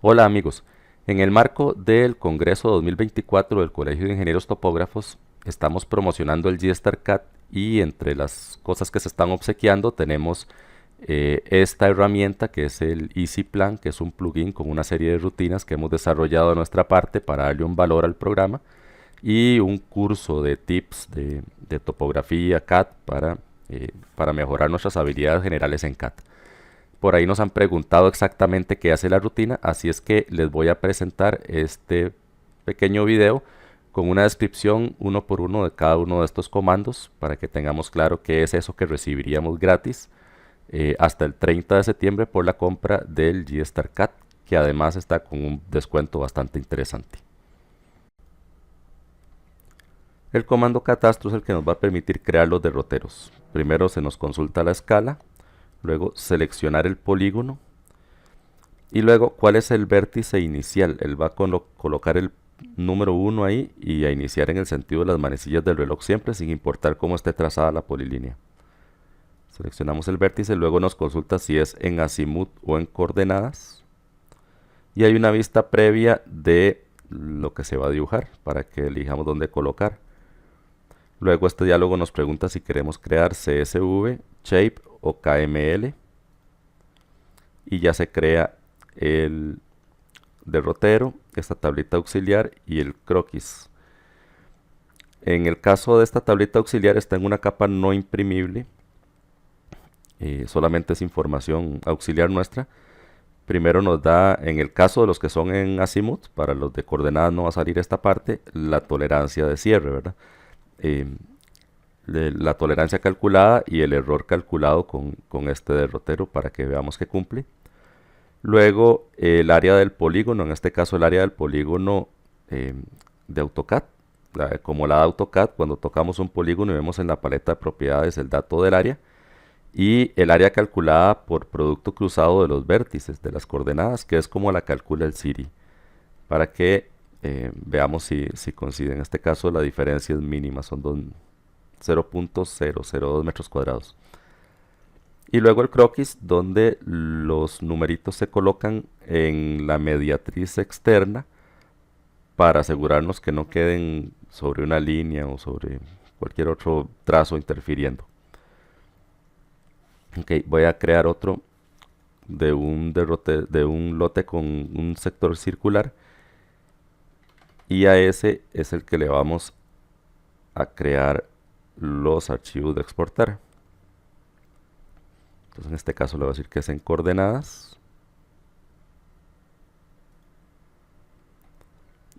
Hola amigos, en el marco del Congreso 2024 del Colegio de Ingenieros Topógrafos estamos promocionando el GStarCAD y entre las cosas que se están obsequiando tenemos esta herramienta que es el EasyPlan, que es un plugin con una serie de rutinas que hemos desarrollado de nuestra parte para darle un valor al programa y un curso de tips de topografía CAD para mejorar nuestras habilidades generales en CAD. Por ahí nos han preguntado exactamente qué hace la rutina, así es que les voy a presentar este pequeño video con una descripción uno por uno de cada uno de estos comandos para que tengamos claro qué es eso que recibiríamos gratis hasta el 30 de septiembre por la compra del GStarCAD, que además está con un descuento bastante interesante. El comando catastro es el que nos va a permitir crear los derroteros. Primero se nos consulta la escala, luego seleccionar el polígono y luego cuál es el vértice inicial. Él va a colocar el número 1 ahí y a iniciar en el sentido de las manecillas del reloj siempre, sin importar cómo esté trazada la polilínea. Seleccionamos el vértice, luego nos consulta si es en azimut o en coordenadas y hay una vista previa de lo que se va a dibujar para que elijamos dónde colocar. Luego este diálogo nos pregunta si queremos crear CSV, Shape o KML y ya se crea el derrotero, esta tablita auxiliar y el croquis. En el caso de esta tablita auxiliar está en una capa no imprimible, solamente es información auxiliar nuestra. Primero nos da, en el caso de los que son en azimut, para los de coordenadas no va a salir esta parte, la tolerancia de cierre, ¿verdad? La tolerancia calculada y el error calculado con este derrotero para que veamos que cumple. Luego el área del polígono, en este caso el área del polígono de AutoCAD. Como la de AutoCAD, cuando tocamos un polígono y vemos en la paleta de propiedades el dato del área. Y el área calculada por producto cruzado de los vértices, de las coordenadas, que es como la calcula el Siri. Para que veamos si coincide. En este caso la diferencia es mínima, son 0.002 metros cuadrados. Y luego el croquis, donde los numeritos se colocan en la mediatriz externa para asegurarnos que no queden sobre una línea o sobre cualquier otro trazo interfiriendo. Ok, voy a crear otro de un lote con un sector circular y a ese es el que le vamos a crear los archivos de exportar. Entonces en este caso le voy a decir que es en coordenadas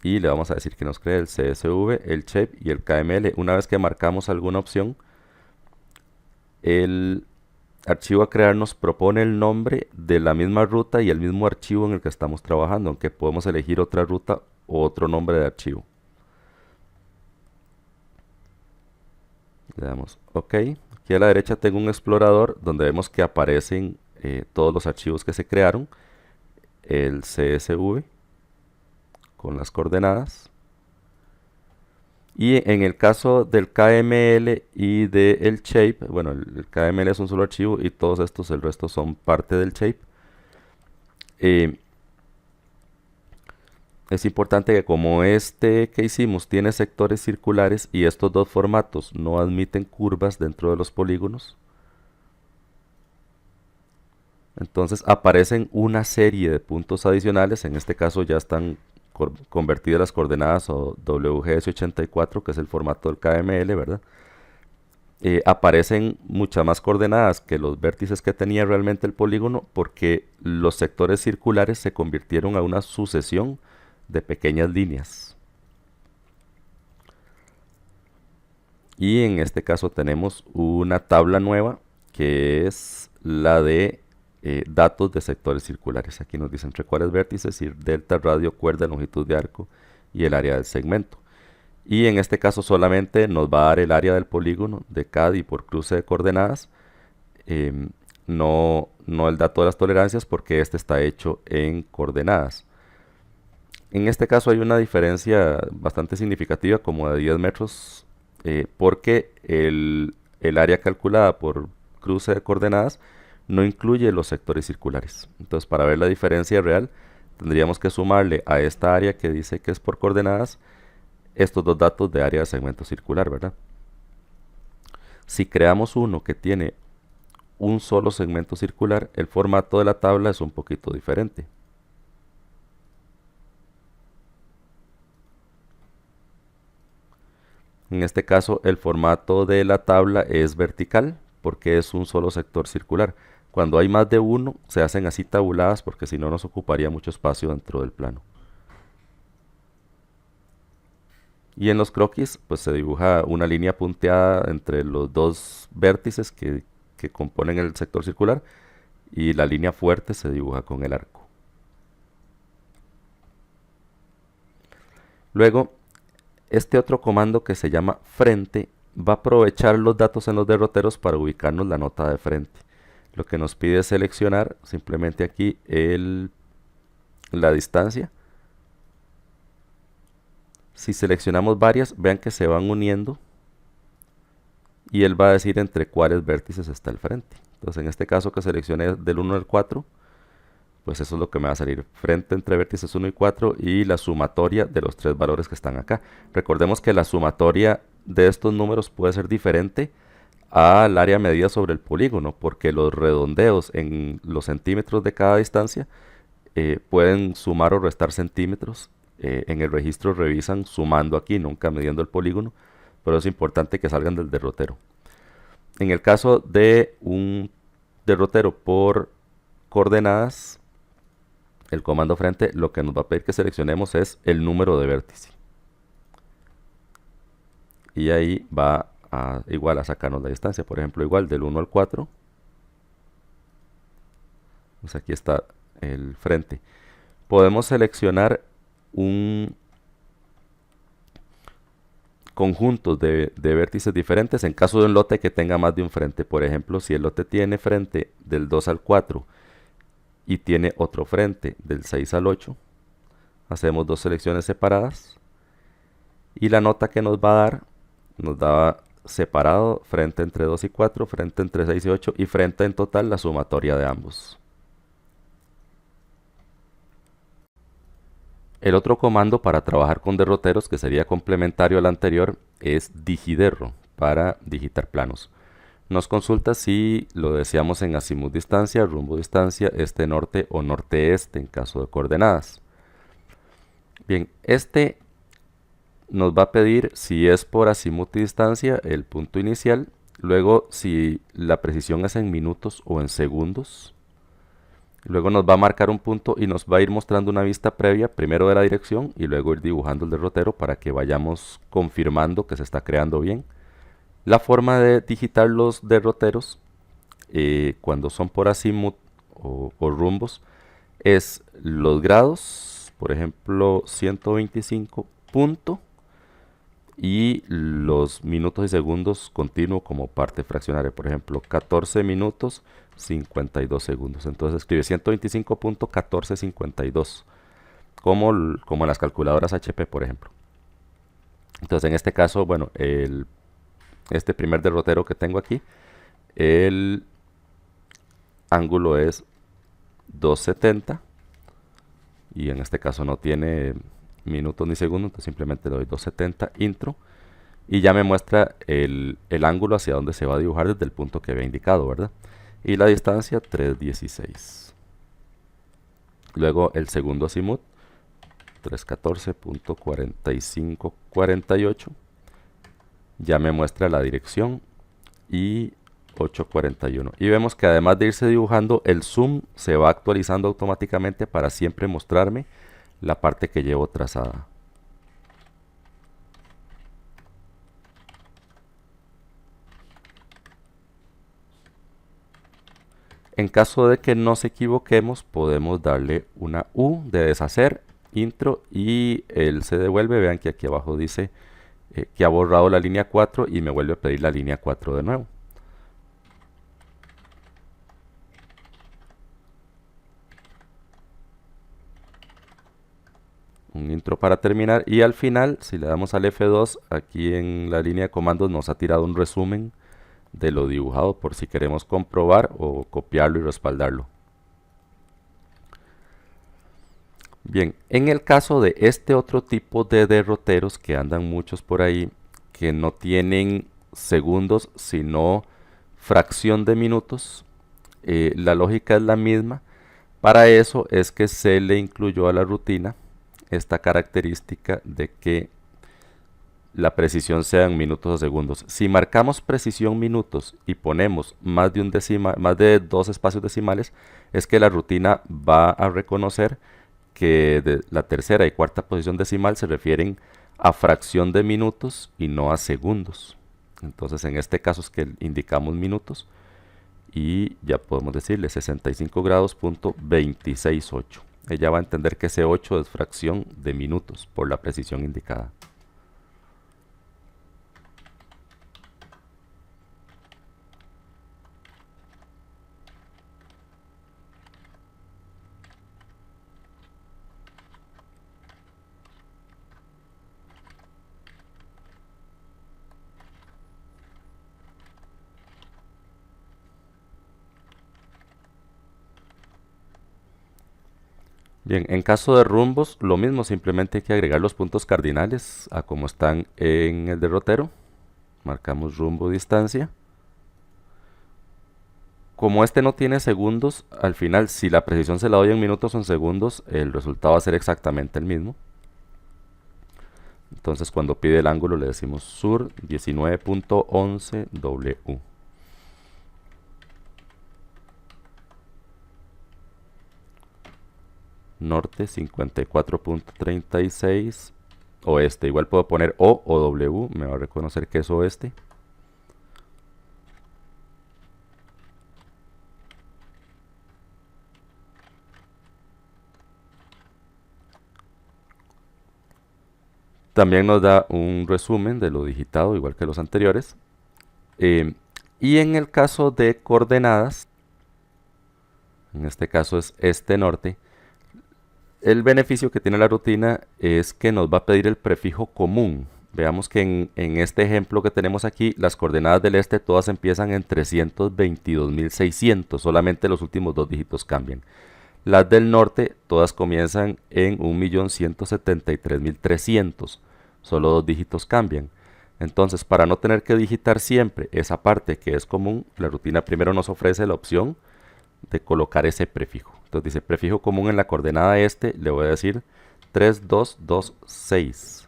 y le vamos a decir que nos cree el CSV, el shape y el KML. Una vez que marcamos alguna opción, el archivo a crear nos propone el nombre de la misma ruta y el mismo archivo en el que estamos trabajando, aunque podemos elegir otra ruta o otro nombre de archivo. Le damos OK. Aquí a la derecha tengo un explorador donde vemos que aparecen todos los archivos que se crearon. El CSV con las coordenadas. Y en el caso del KML y del shape, bueno, el KML es un solo archivo y todos estos, el resto son parte del shape. Es importante que como este que hicimos tiene sectores circulares y estos dos formatos no admiten curvas dentro de los polígonos, entonces aparecen una serie de puntos adicionales. En este caso ya están convertidas las coordenadas o WGS84, que es el formato del KML, ¿verdad? Aparecen muchas más coordenadas que los vértices que tenía realmente el polígono, porque los sectores circulares se convirtieron a una sucesión de pequeñas líneas. Y en este caso tenemos una tabla nueva que es la de datos de sectores circulares. Aquí nos dice entre cuáles vértices, ir delta, radio, cuerda, longitud de arco y el área del segmento. Y en este caso solamente nos va a dar el área del polígono de CAD y por cruce de coordenadas, no el dato de las tolerancias, porque este está hecho en coordenadas. En este caso hay una diferencia bastante significativa, como de 10 metros, porque el área calculada por cruce de coordenadas no incluye los sectores circulares. Entonces, para ver la diferencia real, tendríamos que sumarle a esta área que dice que es por coordenadas estos dos datos de área de segmento circular, ¿verdad? Si creamos uno que tiene un solo segmento circular, el formato de la tabla es un poquito diferente. En este caso, el formato de la tabla es vertical porque es un solo sector circular. Cuando hay más de uno, se hacen así tabuladas porque si no nos ocuparía mucho espacio dentro del plano. Y en los croquis, pues se dibuja una línea punteada entre los dos vértices que componen el sector circular y la línea fuerte se dibuja con el arco. Luego, este otro comando que se llama frente va a aprovechar los datos en los derroteros para ubicarnos la nota de frente. Lo que nos pide es seleccionar simplemente aquí la distancia. Si seleccionamos varias, vean que se van uniendo y él va a decir entre cuáles vértices está el frente. Entonces en este caso que seleccioné del 1 al 4, pues eso es lo que me va a salir, frente entre vértices 1 y 4 y la sumatoria de los tres valores que están acá. Recordemos que la sumatoria de estos números puede ser diferente al área medida sobre el polígono, porque los redondeos en los centímetros de cada distancia pueden sumar o restar centímetros. En el registro revisan sumando aquí, nunca midiendo el polígono, pero es importante que salgan del derrotero. En el caso de un derrotero por coordenadas, el comando frente lo que nos va a pedir que seleccionemos es el número de vértice. Y ahí va igual a sacarnos la distancia, por ejemplo, igual del 1 al 4. Pues aquí está el frente. Podemos seleccionar un conjunto de vértices diferentes en caso de un lote que tenga más de un frente. Por ejemplo, si el lote tiene frente del 2 al 4 y tiene otro frente del 6 al 8, hacemos dos selecciones separadas y la nota que nos va a dar nos da separado frente entre 2 y 4, frente entre 6 y 8 y frente en total la sumatoria de ambos. El otro comando para trabajar con derroteros, que sería complementario al anterior, es digiderro, para digitar planos. Nos consulta si lo deseamos en azimut distancia, rumbo distancia, este norte o norte este en caso de coordenadas. Bien, este nos va a pedir si es por azimut y distancia el punto inicial, luego si la precisión es en minutos o en segundos. Luego nos va a marcar un punto y nos va a ir mostrando una vista previa, primero de la dirección y luego ir dibujando el derrotero para que vayamos confirmando que se está creando bien. La forma de digitar los derroteros cuando son por azimut o rumbos es los grados, por ejemplo 125 punto y los minutos y segundos continuo como parte fraccionaria, por ejemplo 14 minutos 52 segundos. Entonces escribe 125.1452 como en las calculadoras HP, por ejemplo. Entonces en este caso, bueno, este primer derrotero que tengo aquí, el ángulo es 270 y en este caso no tiene minutos ni segundos, entonces simplemente le doy 270 intro y ya me muestra el ángulo hacia donde se va a dibujar desde el punto que había indicado, ¿verdad? Y la distancia 316. Luego el segundo azimut 314.4548 ya me muestra la dirección y 841 y vemos que además de irse dibujando, el zoom se va actualizando automáticamente para siempre mostrarme la parte que llevo trazada. En caso de que nos equivoquemos, podemos darle una U de deshacer, intro, y él se devuelve. Vean que aquí abajo dice que ha borrado la línea 4 y me vuelve a pedir la línea 4 de nuevo. Un intro para terminar y al final, si le damos al F2, aquí en la línea de comandos nos ha tirado un resumen de lo dibujado por si queremos comprobar o copiarlo y respaldarlo. Bien, en el caso de este otro tipo de derroteros que andan muchos por ahí, que no tienen segundos, sino fracción de minutos, la lógica es la misma. Para eso es que se le incluyó a la rutina esta característica de que la precisión sea en minutos o segundos. Si marcamos precisión minutos y ponemos más de más de dos espacios decimales, es que la rutina va a reconocer que de la tercera y cuarta posición decimal se refieren a fracción de minutos y no a segundos. Entonces en este caso es que indicamos minutos y ya podemos decirle 65 grados punto 268. Ella va a entender que ese 8 es fracción de minutos por la precisión indicada. Bien, en caso de rumbos, lo mismo, simplemente hay que agregar los puntos cardinales a como están en el derrotero. Marcamos rumbo, distancia. Como este no tiene segundos, al final, si la precisión se la doy en minutos o en segundos, el resultado va a ser exactamente el mismo. Entonces, cuando pide el ángulo, le decimos sur 19.11 W. Norte 54.36. Oeste, igual puedo poner O o W, me va a reconocer que es oeste. También nos da un resumen de lo digitado, igual que los anteriores. Y en el caso de coordenadas, en este caso es este-norte, el beneficio que tiene la rutina es que nos va a pedir el prefijo común. Veamos que en este ejemplo que tenemos aquí, las coordenadas del este todas empiezan en 322.600, solamente los últimos dos dígitos cambian. Las del norte todas comienzan en 1.173.300, solo dos dígitos cambian. Entonces, para no tener que digitar siempre esa parte que es común, la rutina primero nos ofrece la opción de colocar ese prefijo. Entonces dice prefijo común en la coordenada este, le voy a decir 3226.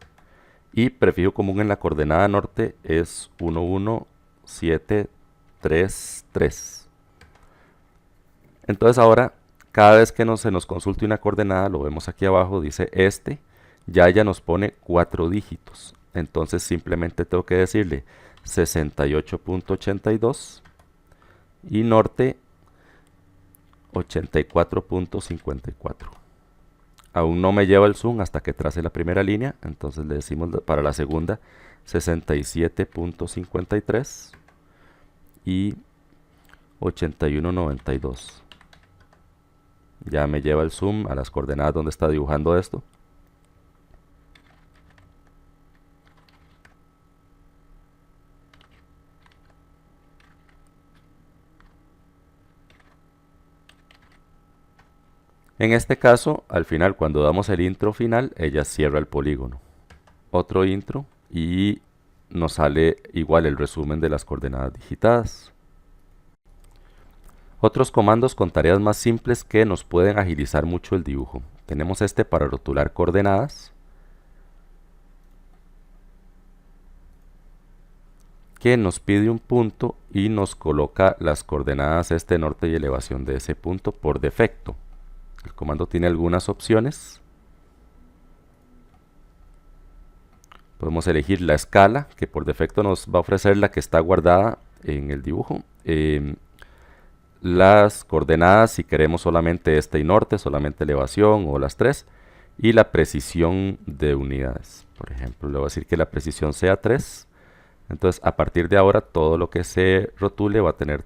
Y prefijo común en la coordenada norte es 11733. Entonces ahora, cada vez que se nos consulte una coordenada, lo vemos aquí abajo, dice este, ya ella nos pone 4 dígitos. Entonces simplemente tengo que decirle 68.82 y norte 84.54. Aún no me lleva el zoom hasta que trace la primera línea, entonces le decimos para la segunda 67.53 y 81.92. Ya me lleva el zoom a las coordenadas donde está dibujando esto. En este caso, al final, cuando damos el intro final, ella cierra el polígono. Otro intro y nos sale igual el resumen de las coordenadas digitadas. Otros comandos con tareas más simples que nos pueden agilizar mucho el dibujo. Tenemos este para rotular coordenadas, que nos pide un punto y nos coloca las coordenadas este, norte y elevación de ese punto por defecto. El comando tiene algunas opciones. Podemos elegir la escala, que por defecto nos va a ofrecer la que está guardada en el dibujo. Las coordenadas, si queremos solamente este y norte, solamente elevación o las tres. Y la precisión de unidades. Por ejemplo, le voy a decir que la precisión sea 3. Entonces, a partir de ahora, todo lo que se rotule va a tener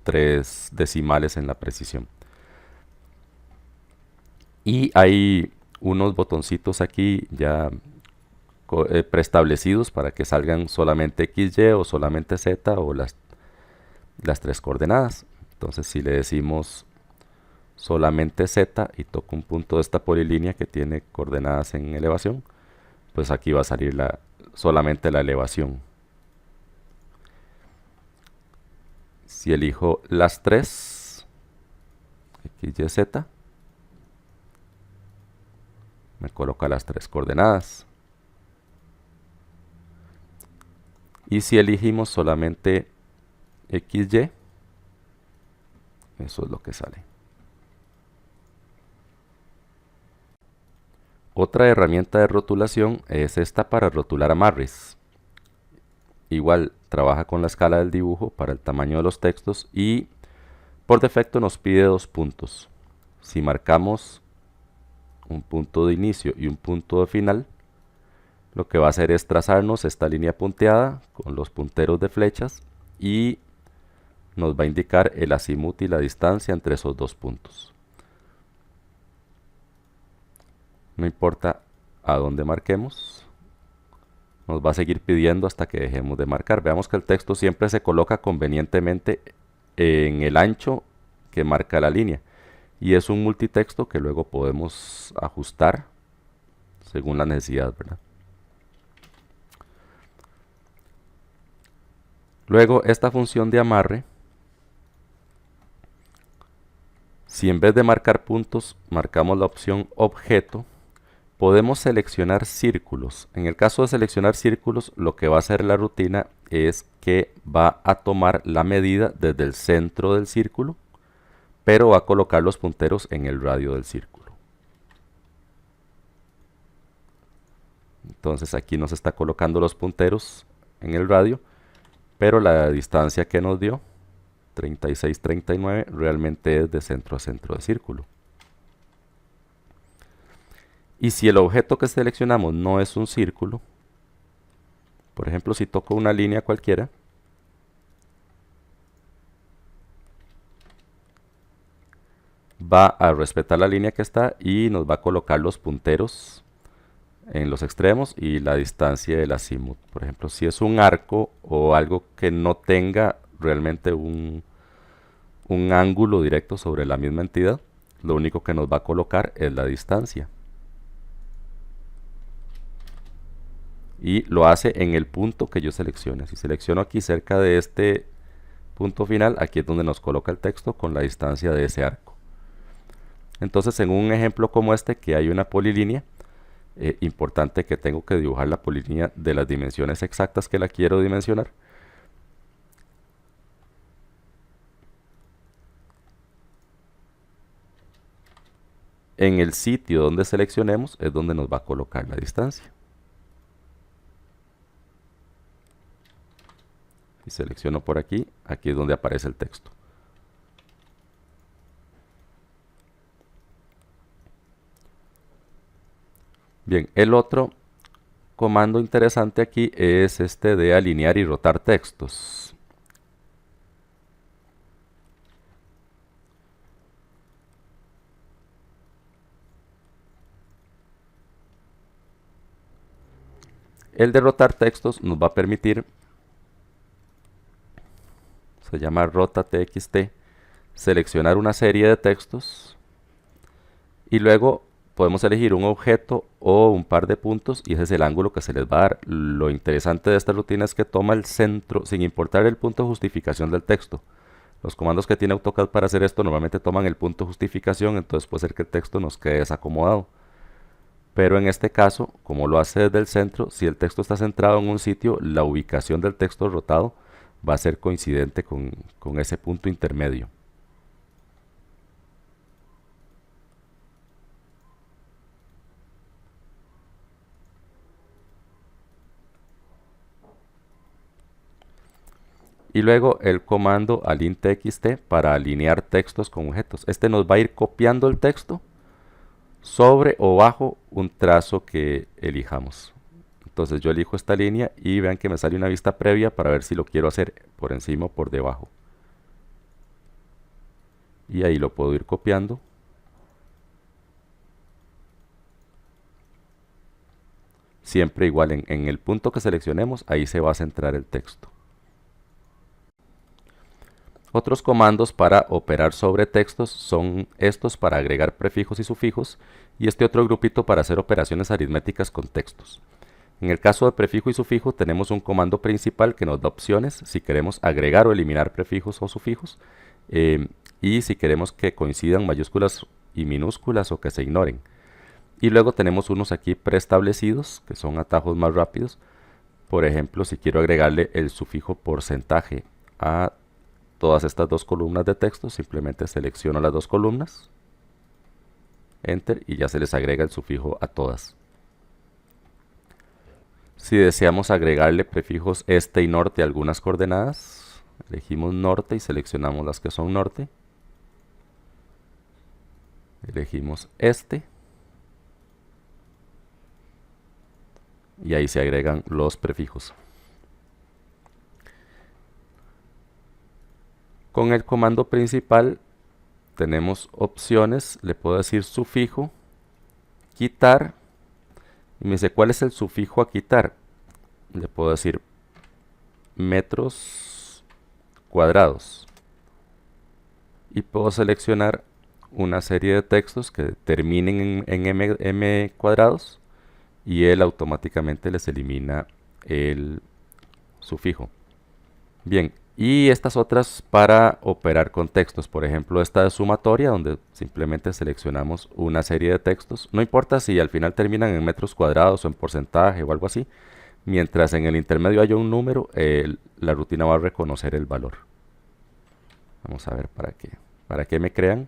3 decimales en la precisión. Y hay unos botoncitos aquí ya preestablecidos para que salgan solamente XY o solamente Z o las 3 coordenadas. Entonces si le decimos solamente Z y toco un punto de esta polilínea que tiene coordenadas en elevación, pues aquí va a salir solamente la elevación. Si elijo las tres, X, Y, Z, me coloca las tres coordenadas. Y si elegimos solamente X, Y, eso es lo que sale. Otra herramienta de rotulación es esta para rotular amarres. Igual trabaja con la escala del dibujo para el tamaño de los textos y por defecto nos pide 2 puntos. Si marcamos un punto de inicio y un punto de final, lo que va a hacer es trazarnos esta línea punteada con los punteros de flechas y nos va a indicar el azimut y la distancia entre esos 2 puntos. No importa a dónde marquemos, nos va a seguir pidiendo hasta que dejemos de marcar. Veamos que el texto siempre se coloca convenientemente en el ancho que marca la línea. Y es un multitexto que luego podemos ajustar según la necesidad, ¿verdad? Luego, esta función de amarre, si en vez de marcar puntos, marcamos la opción objeto, podemos seleccionar círculos. En el caso de seleccionar círculos, lo que va a hacer la rutina es que va a tomar la medida desde el centro del círculo, pero va a colocar los punteros en el radio del círculo. Entonces aquí nos está colocando los punteros en el radio, pero la distancia que nos dio, 36-39, realmente es de centro a centro de círculo. Y si el objeto que seleccionamos no es un círculo, por ejemplo, si toco una línea cualquiera, va a respetar la línea que está y nos va a colocar los punteros en los extremos y la distancia del azimut. Por ejemplo, si es un arco o algo que no tenga realmente un ángulo directo sobre la misma entidad, lo único que nos va a colocar es la distancia. Y lo hace en el punto que yo seleccione. Si selecciono aquí cerca de este punto final, aquí es donde nos coloca el texto con la distancia de ese arco. Entonces, en un ejemplo como este, que hay una polilínea, importante que tengo que dibujar la polilínea de las dimensiones exactas que la quiero dimensionar. En el sitio donde seleccionemos es donde nos va a colocar la distancia. Si selecciono por aquí, aquí es donde aparece el texto. Bien, el otro comando interesante aquí es este de alinear y rotar textos. El de rotar textos nos va a permitir, se llama rotate.txt, seleccionar una serie de textos y luego podemos elegir un objeto o un par de puntos y ese es el ángulo que se les va a dar. Lo interesante de esta rutina es que toma el centro sin importar el punto de justificación del texto. Los comandos que tiene AutoCAD para hacer esto normalmente toman el punto de justificación, entonces puede ser que el texto nos quede desacomodado. Pero en este caso, como lo hace desde el centro, si el texto está centrado en un sitio, la ubicación del texto rotado va a ser coincidente con ese punto intermedio. Y luego el comando align.txt para alinear textos con objetos. Este nos va a ir copiando el texto sobre o bajo un trazo que elijamos. Entonces yo elijo esta línea y vean que me sale una vista previa para ver si lo quiero hacer por encima o por debajo. Y ahí lo puedo ir copiando. Siempre igual en el punto que seleccionemos, ahí se va a centrar el texto. Otros comandos para operar sobre textos son estos para agregar prefijos y sufijos y este otro grupito para hacer operaciones aritméticas con textos. En el caso de prefijo y sufijo tenemos un comando principal que nos da opciones si queremos agregar o eliminar prefijos o sufijos y si queremos que coincidan mayúsculas y minúsculas o que se ignoren. Y luego tenemos unos aquí preestablecidos que son atajos más rápidos. Por ejemplo, si quiero agregarle el sufijo porcentaje a todas estas dos columnas de texto, simplemente selecciono las dos columnas, Enter, y ya se les agrega el sufijo a todas. Si deseamos agregarle prefijos este y norte a algunas coordenadas, elegimos norte y seleccionamos las que son norte. Elegimos este. Y ahí se agregan los prefijos. Con el comando principal tenemos opciones, le puedo decir sufijo, quitar, y me dice ¿cuál es el sufijo a quitar? Le puedo decir metros cuadrados. Y puedo seleccionar una serie de textos que terminen en m cuadrados y él automáticamente les elimina el sufijo. Bien, y estas otras para operar con textos, por ejemplo esta de sumatoria donde simplemente seleccionamos una serie de textos, no importa si al final terminan en metros cuadrados o en porcentaje o algo así, mientras en el intermedio haya un número, la rutina va a reconocer el valor. Vamos a ver para qué me crean.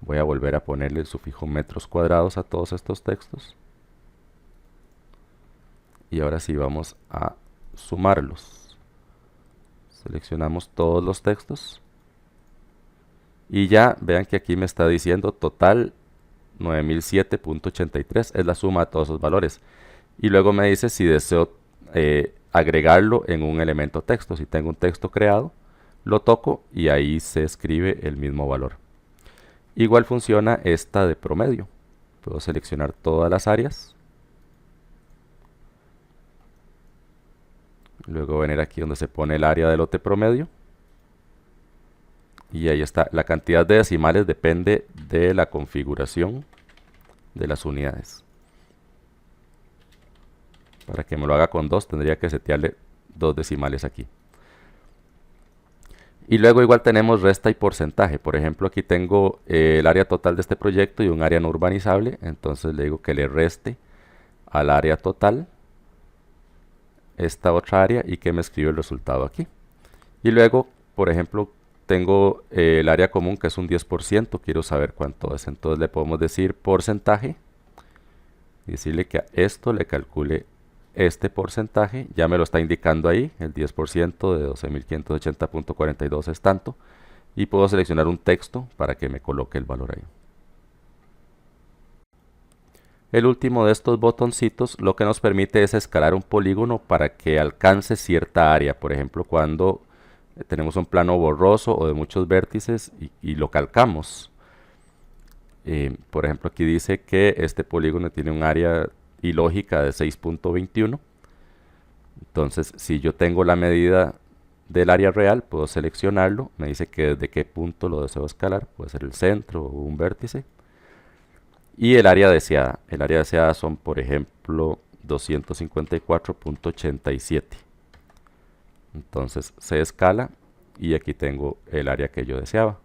Voy a volver a ponerle el sufijo metros cuadrados a todos estos textos. Y ahora sí vamos a sumarlos. Seleccionamos todos los textos. Y ya vean que aquí me está diciendo total 9007.83. Es la suma de todos esos valores. Y luego me dice si deseo agregarlo en un elemento texto. Si tengo un texto creado, lo toco y ahí se escribe el mismo valor. Igual funciona esta de promedio. Puedo seleccionar todas las áreas. Luego venir aquí donde se pone el área de lote promedio. Y ahí está. La cantidad de decimales depende de la configuración de las unidades. Para que me lo haga con 2 tendría que setearle 2 decimales aquí. Y luego igual tenemos resta y porcentaje. Por ejemplo, aquí tengo el área total de este proyecto y un área no urbanizable. Entonces le digo que le reste al área total esta otra área y que me escribe el resultado aquí. Y luego, por ejemplo, tengo el área común que es un 10%. Quiero saber cuánto es. Entonces le podemos decir porcentaje y decirle que a esto le calcule este porcentaje, ya me lo está indicando ahí, el 10% de 12.580.42 es tanto, y puedo seleccionar un texto para que me coloque el valor ahí. El último de estos botoncitos lo que nos permite es escalar un polígono para que alcance cierta área, por ejemplo cuando tenemos un plano borroso o de muchos vértices y lo calcamos. Por ejemplo aquí dice que este polígono tiene un área ilógica de 6.21. Entonces, si yo tengo la medida del área real, puedo seleccionarlo. Me dice que desde qué punto lo deseo escalar. Puede ser el centro o un vértice. Y el área deseada. El área deseada son, por ejemplo, 254.87. Entonces, se escala y aquí tengo el área que yo deseaba.